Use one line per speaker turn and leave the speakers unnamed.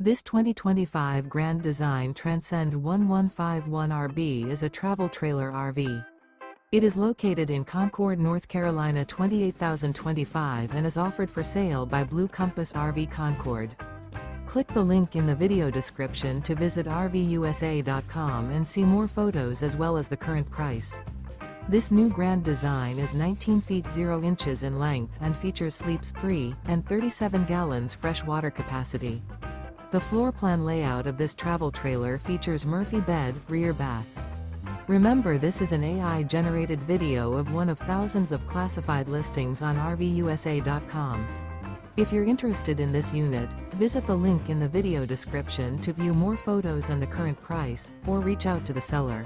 This 2025 Grand Design Transcend One 151 RB is a travel trailer RV. It is located in Concord, North Carolina 28025 and is offered for sale by Blue Compass RV Concord. Click the link in the video description to visit RVUSA.com and see more photos as well as the current price. This new Grand Design is 19 feet 0 inches in length and features sleeps 3 and 37 gallons fresh water capacity. The floor plan layout of this travel trailer features Murphy bed, rear bath. Remember, this is an AI-generated video of one of thousands of classified listings on RVUSA.com. If you're interested in this unit, visit the link in the video description to view more photos and the current price, or reach out to the seller.